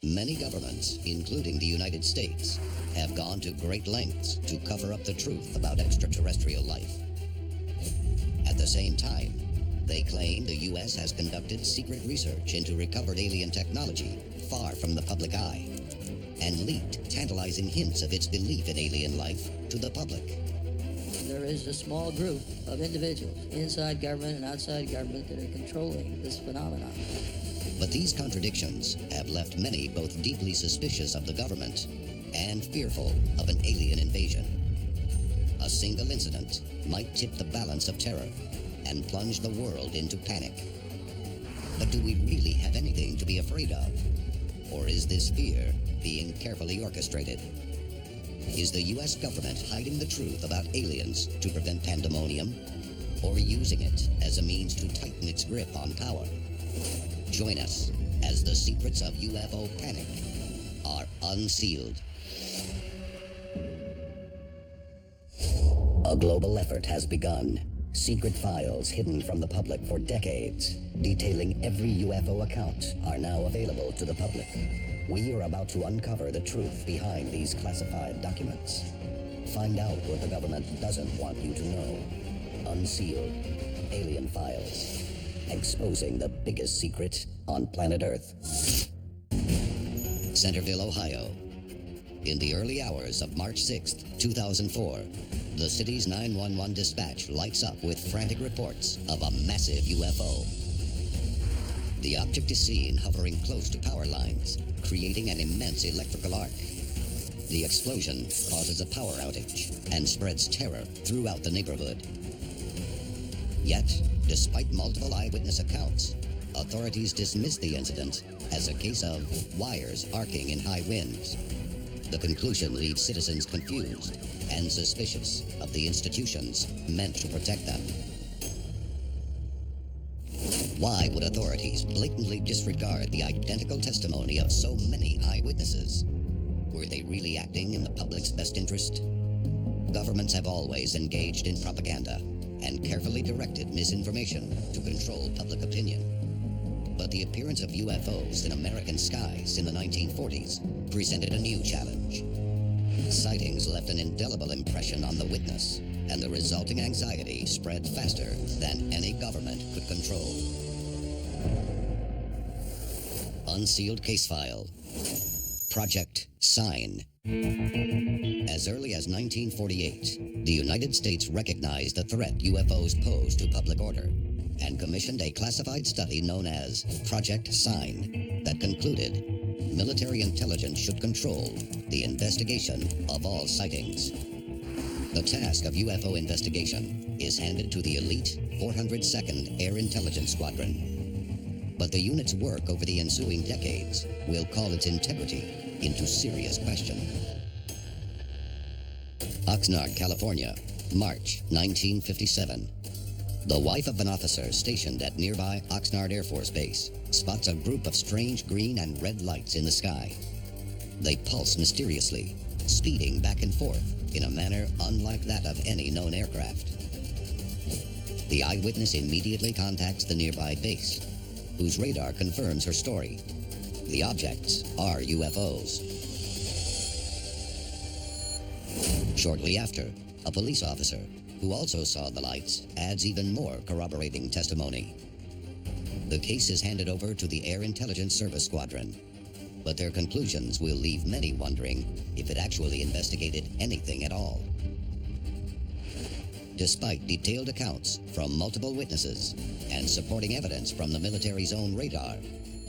Many governments, including the United States, have gone to great lengths to cover up the truth about extraterrestrial life. At the same time, they claim the U.S. has conducted secret research into recovered alien technology far from the public eye and leaked tantalizing hints of its belief in alien life to the public. There is a small group of individuals inside government and outside government that are controlling this phenomenon. But these contradictions have left many both deeply suspicious of the government and fearful of an alien invasion. A single incident might tip the balance of terror and plunge the world into panic. But do we really have anything to be afraid of? Or is this fear being carefully orchestrated? Is the U.S. government hiding the truth about aliens to prevent pandemonium, or using it as a means to tighten its grip on power? Join us as the secrets of UFO panic are unsealed. A global effort has begun. Secret files hidden from the public for decades, detailing every UFO account, are now available to the public. We are about to uncover the truth behind these classified documents. Find out what the government doesn't want you to know. Unsealed. Alien Files. Exposing the biggest secret on planet Earth. Centerville, Ohio. In the early hours of March 6th, 2004, the city's 911 dispatch lights up with frantic reports of a massive UFO. The object is seen hovering close to power lines, creating an immense electrical arc. The explosion causes a power outage and spreads terror throughout the neighborhood. Yet, despite multiple eyewitness accounts, authorities dismiss the incident as a case of wires arcing in high winds. The conclusion leaves citizens confused and suspicious of the institutions meant to protect them. Why would authorities blatantly disregard the identical testimony of so many eyewitnesses? Were they really acting in the public's best interest? Governments have always engaged in propaganda and carefully directed misinformation to control public opinion. But the appearance of UFOs in American skies in the 1940s presented a new challenge. Sightings left an indelible impression on the witness, and the resulting anxiety spread faster than any government could control. Unsealed case file. Project Sign. As early as 1948, the United States recognized the threat UFOs pose to public order and commissioned a classified study known as Project Sign that concluded military intelligence should control the investigation of all sightings. The task of UFO investigation is handed to the elite 402nd Air Intelligence Squadron. But the unit's work over the ensuing decades will call its integrity into serious question. Oxnard, California, March 1957. The wife of an officer stationed at nearby Oxnard Air Force Base spots a group of strange green and red lights in the sky. They pulse mysteriously, speeding back and forth in a manner unlike that of any known aircraft. The eyewitness immediately contacts the nearby base, whose radar confirms her story. The objects are UFOs. Shortly after, a police officer, who also saw the lights, adds even more corroborating testimony. The case is handed over to the Air Intelligence Service Squadron, but their conclusions will leave many wondering if it actually investigated anything at all. Despite detailed accounts from multiple witnesses and supporting evidence from the military's own radar,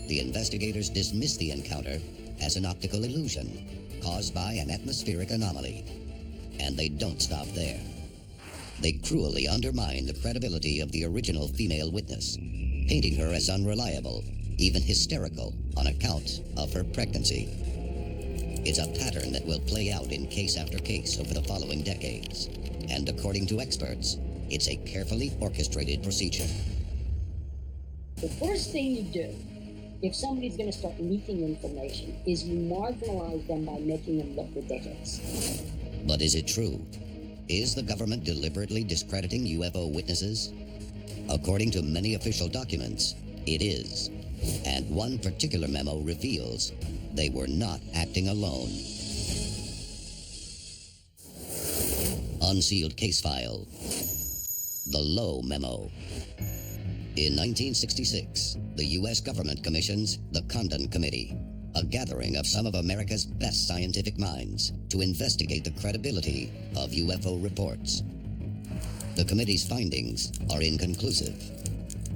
the investigators dismiss the encounter as an optical illusion caused by an atmospheric anomaly. And they don't stop there. They cruelly undermine the credibility of the original female witness, painting her as unreliable, even hysterical, on account of her pregnancy. It's a pattern that will play out in case after case over the following decades. And according to experts, it's a carefully orchestrated procedure. The first thing you do, if somebody's going to start leaking information, is you marginalize them by making them look ridiculous. But is it true? Is the government deliberately discrediting UFO witnesses? According to many official documents, it is. And one particular memo reveals they were not acting alone. Unsealed case file. The Lowe Memo. In 1966, the U.S. government commissions the Condon Committee, a gathering of some of America's best scientific minds, to investigate the credibility of UFO reports. The committee's findings are inconclusive,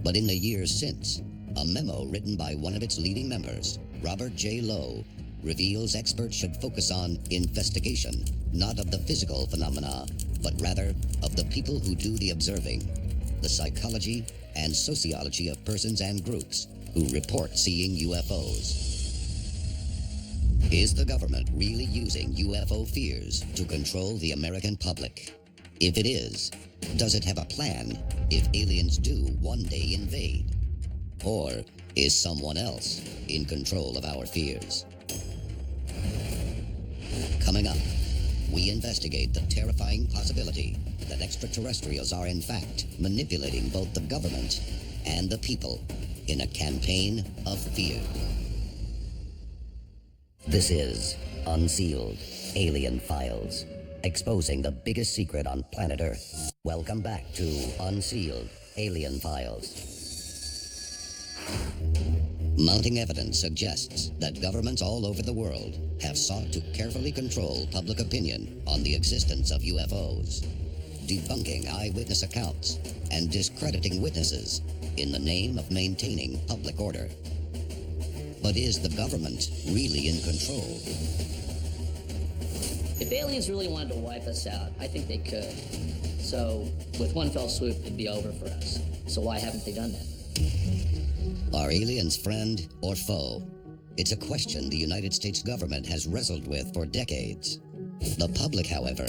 but in the years since, a memo written by one of its leading members, Robert J. Lowe, reveals experts should focus on investigation, not of the physical phenomena, but rather of the people who do the observing, the psychology and sociology of persons and groups who report seeing UFOs. Is the government really using UFO fears to control the American public? If it is, does it have a plan if aliens do one day invade? Or is someone else in control of our fears? Coming up, we investigate the terrifying possibility that extraterrestrials are in fact manipulating both the government and the people in a campaign of fear. This is Unsealed Alien Files, exposing the biggest secret on planet Earth. Welcome back to Unsealed Alien Files. Mounting evidence suggests that governments all over the world have sought to carefully control public opinion on the existence of UFOs, debunking eyewitness accounts and discrediting witnesses in the name of maintaining public order. But is the government really in control? If aliens really wanted to wipe us out, I think they could. So, with one fell swoop, it'd be over for us. So why haven't they done that? Are aliens friend or foe? It's a question the United States government has wrestled with for decades. The public, however,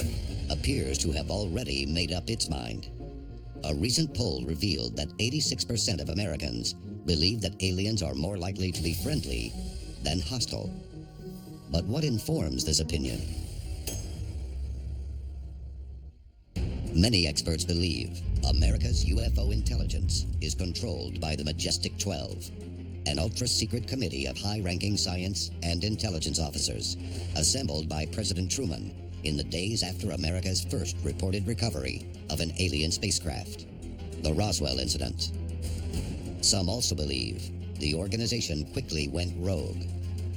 appears to have already made up its mind. A recent poll revealed that 86% of Americans believe that aliens are more likely to be friendly than hostile. But what informs this opinion? Many experts believe America's UFO intelligence is controlled by the Majestic 12, an ultra-secret committee of high-ranking science and intelligence officers assembled by President Truman in the days after America's first reported recovery of an alien spacecraft, the Roswell incident. Some also believe the organization quickly went rogue,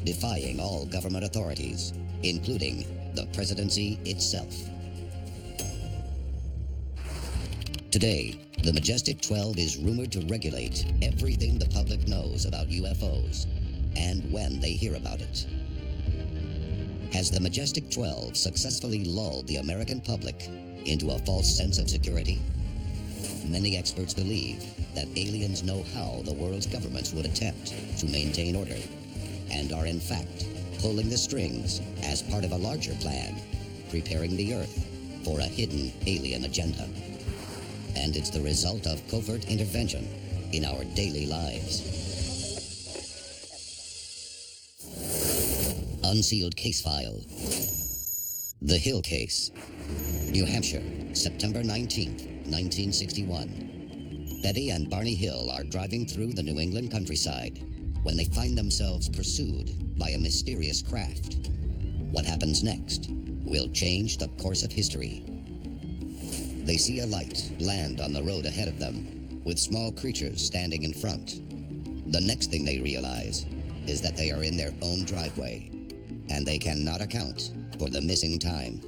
defying all government authorities, including the presidency itself. Today, the Majestic 12 is rumored to regulate everything the public knows about UFOs and when they hear about it. Has the Majestic 12 successfully lulled the American public into a false sense of security? Many experts believe that aliens know how the world's governments would attempt to maintain order and are in fact pulling the strings as part of a larger plan, preparing the Earth for a hidden alien agenda. And it's the result of covert intervention in our daily lives. Unsealed case file. The Hill Case. New Hampshire, September 19th, 1961. Betty and Barney Hill are driving through the New England countryside when they find themselves pursued by a mysterious craft. What happens next will change the course of history. They see a light land on the road ahead of them, with small creatures standing in front. The next thing they realize is that they are in their own driveway, and they cannot account for the missing time.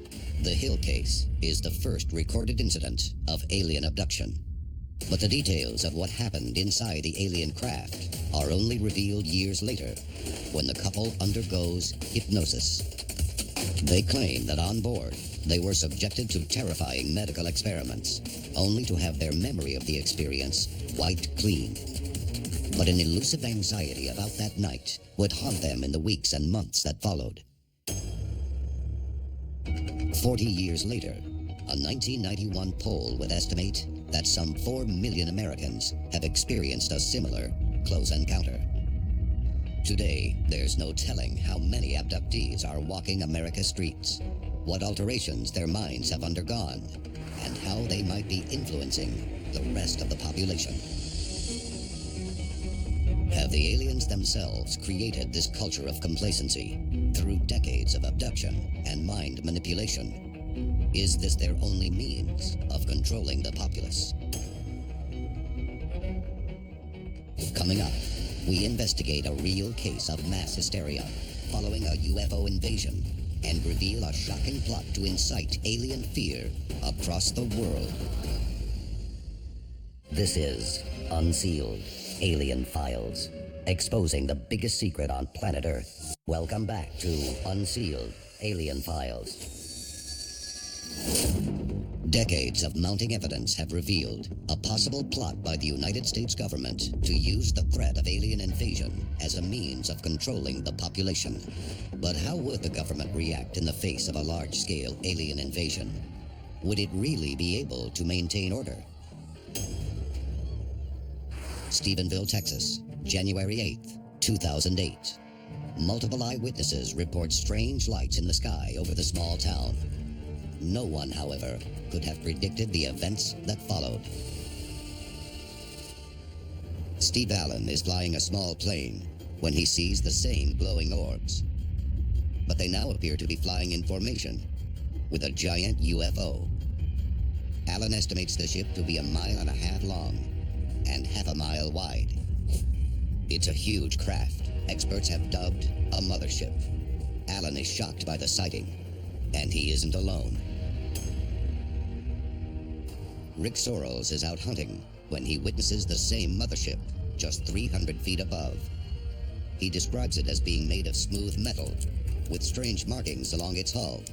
The Hill Case is the first recorded incident of alien abduction. But the details of what happened inside the alien craft are only revealed years later, when the couple undergoes hypnosis. They claim that on board, they were subjected to terrifying medical experiments, only to have their memory of the experience wiped clean. But an elusive anxiety about that night would haunt them in the weeks and months that followed. 40 years later, a 1991 poll would estimate that some 4 million Americans have experienced a similar close encounter. Today, there's no telling how many abductees are walking America's streets, what alterations their minds have undergone, and how they might be influencing the rest of the population. Have Have the aliens themselves created this culture of complacency through decades of abduction and mind manipulation? Is this their only means of controlling the populace? Coming up, we investigate a real case of mass hysteria following a UFO invasion and reveal a shocking plot to incite alien fear across the world. This is Unsealed Alien Files, exposing the biggest secret on planet Earth. Welcome back to Unsealed Alien Files. Decades of mounting evidence have revealed a possible plot by the United States government to use the threat of alien invasion as a means of controlling the population. But how would the government react in the face of a large-scale alien invasion? Would it really be able to maintain order? Stephenville, Texas, January 8th, 2008. Multiple eyewitnesses report strange lights in the sky over the small town. No one, however, could have predicted the events that followed. Steve Allen is flying a small plane when he sees the same glowing orbs. But they now appear to be flying in formation with a giant UFO. Allen estimates the ship to be 1.5 miles long and 0.5 mile wide. It's a huge craft experts have dubbed a mothership. Allen is shocked by the sighting, and he isn't alone. Rick Sorrells is out hunting when he witnesses the same mothership just 300 feet above. He describes it as being made of smooth metal with strange markings along its hull,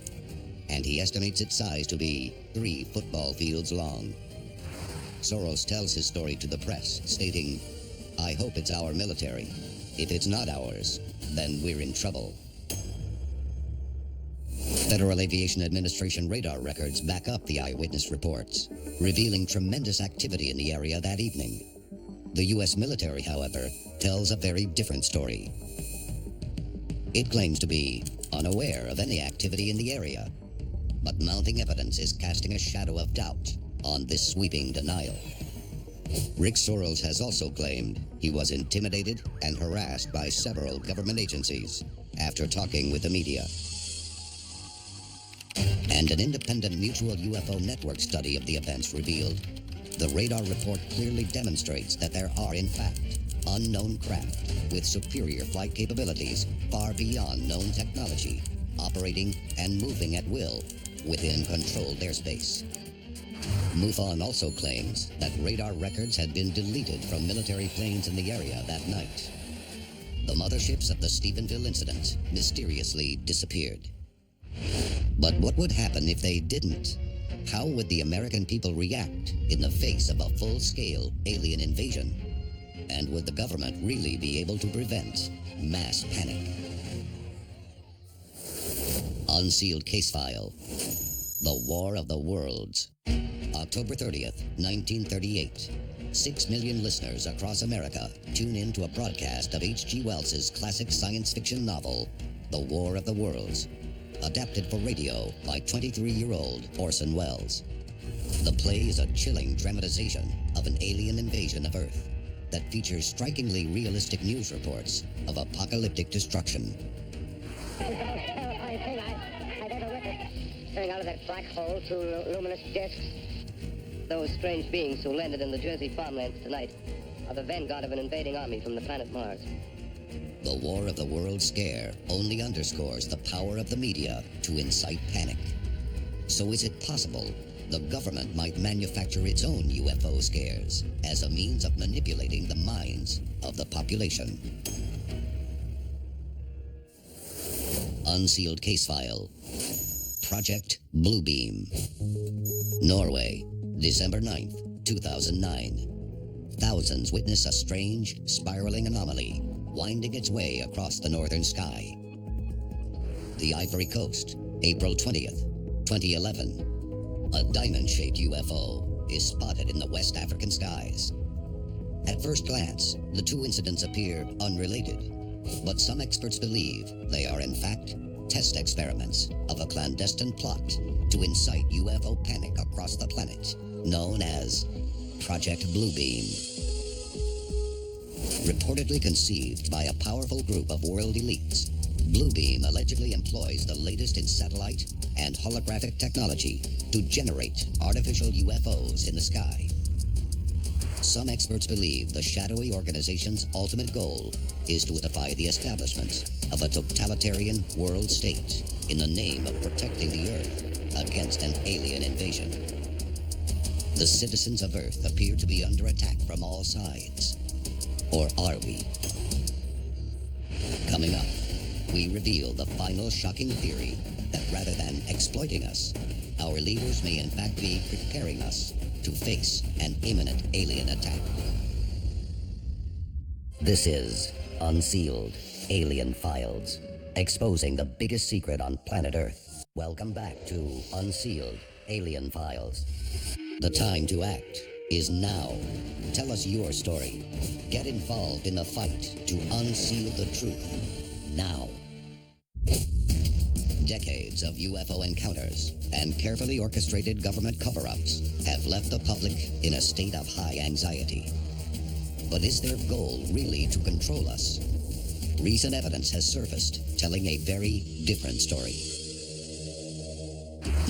and he estimates its size to be 3 football fields long. Sorrells tells his story to the press, stating, "I hope it's our military. If it's not ours, then we're in trouble." Federal Aviation Administration radar records back up the eyewitness reports, revealing tremendous activity in the area that evening. The U.S. military, however, tells a very different story. It claims to be unaware of any activity in the area, but mounting evidence is casting a shadow of doubt on this sweeping denial. Rick Sorrells has also claimed he was intimidated and harassed by several government agencies after talking with the media. And an independent mutual UFO network study of the events revealed the radar report clearly demonstrates that there are, in fact, unknown craft with superior flight capabilities far beyond known technology, operating and moving at will within controlled airspace. MUFON also claims that radar records had been deleted from military planes in the area that night. The motherships of the Stephenville incident mysteriously disappeared. But what would happen if they didn't? How would the American people react in the face of a full-scale alien invasion? And would the government really be able to prevent mass panic? Unsealed Case File. The War of the Worlds. October 30th, 1938. 6 million listeners across America tune in to a broadcast of H.G. Wells's classic science fiction novel, The War of the Worlds, adapted for radio by 23-year-old Orson Welles. The play is a chilling dramatization of an alien invasion of Earth that features strikingly realistic news reports of apocalyptic destruction. I think I got a record coming out of that black hole through luminous discs. Those strange beings who landed in the Jersey farmlands tonight are the vanguard of an invading army from the planet Mars. The War of the Worlds scare only underscores the power of the media to incite panic. So is it possible the government might manufacture its own UFO scares as a means of manipulating the minds of the population? Unsealed Case File. Project Bluebeam. Norway, December 9th, 2009. Thousands witness a strange, spiraling anomaly winding its way across the northern sky. The Ivory Coast, April 20th, 2011. A diamond-shaped UFO is spotted in the West African skies. At first glance, the two incidents appear unrelated, but some experts believe they are in fact test experiments of a clandestine plot to incite UFO panic across the planet, known as Project Bluebeam. Reportedly conceived by a powerful group of world elites, Bluebeam allegedly employs the latest in satellite and holographic technology to generate artificial UFOs in the sky. Some experts believe the shadowy organization's ultimate goal is to defy the establishment of a totalitarian world state in the name of protecting the Earth against an alien invasion. The citizens of Earth appear to be under attack from all sides. Or are we? Coming up, we reveal the final shocking theory that rather than exploiting us, our leaders may in fact be preparing us to face an imminent alien attack. This is Unsealed Alien Files, exposing the biggest secret on planet Earth. Welcome back to Unsealed Alien Files. The time to act is now. Tell us your story. Get involved in the fight to unseal the truth. Now. Decades of UFO encounters and carefully orchestrated government cover-ups have left the public in a state of high anxiety. But is their goal really to control us? Recent evidence has surfaced telling a very different story.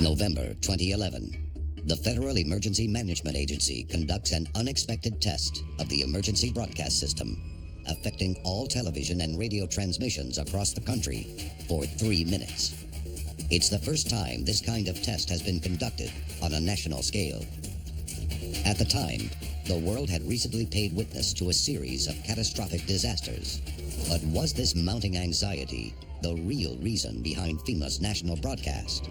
November 2011. The Federal Emergency Management Agency conducts an unexpected test of the emergency broadcast system, affecting all television and radio transmissions across the country for 3 minutes. It's the first time this kind of test has been conducted on a national scale. At the time, the world had recently paid witness to a series of catastrophic disasters. But was this mounting anxiety the real reason behind FEMA's national broadcast?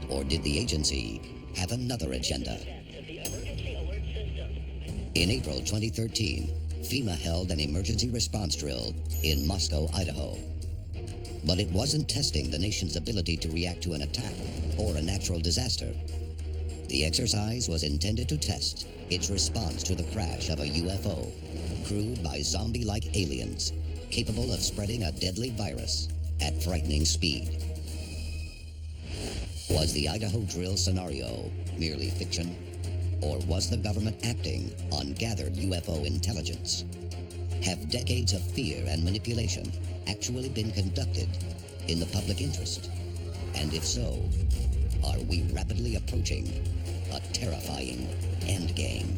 Or did the agency have another agenda? In April 2013, FEMA held an emergency response drill in Moscow, Idaho. But it wasn't testing the nation's ability to react to an attack or a natural disaster. The exercise was intended to test its response to the crash of a UFO, crewed by zombie-like aliens, capable of spreading a deadly virus at frightening speed. Was the Idaho drill scenario merely fiction? Or was the government acting on gathered UFO intelligence? Have decades of fear and manipulation actually been conducted in the public interest? And if so, are we rapidly approaching a terrifying endgame?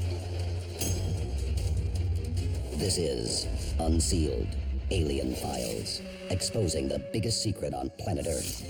This is Unsealed Alien Files, exposing the biggest secret on planet Earth.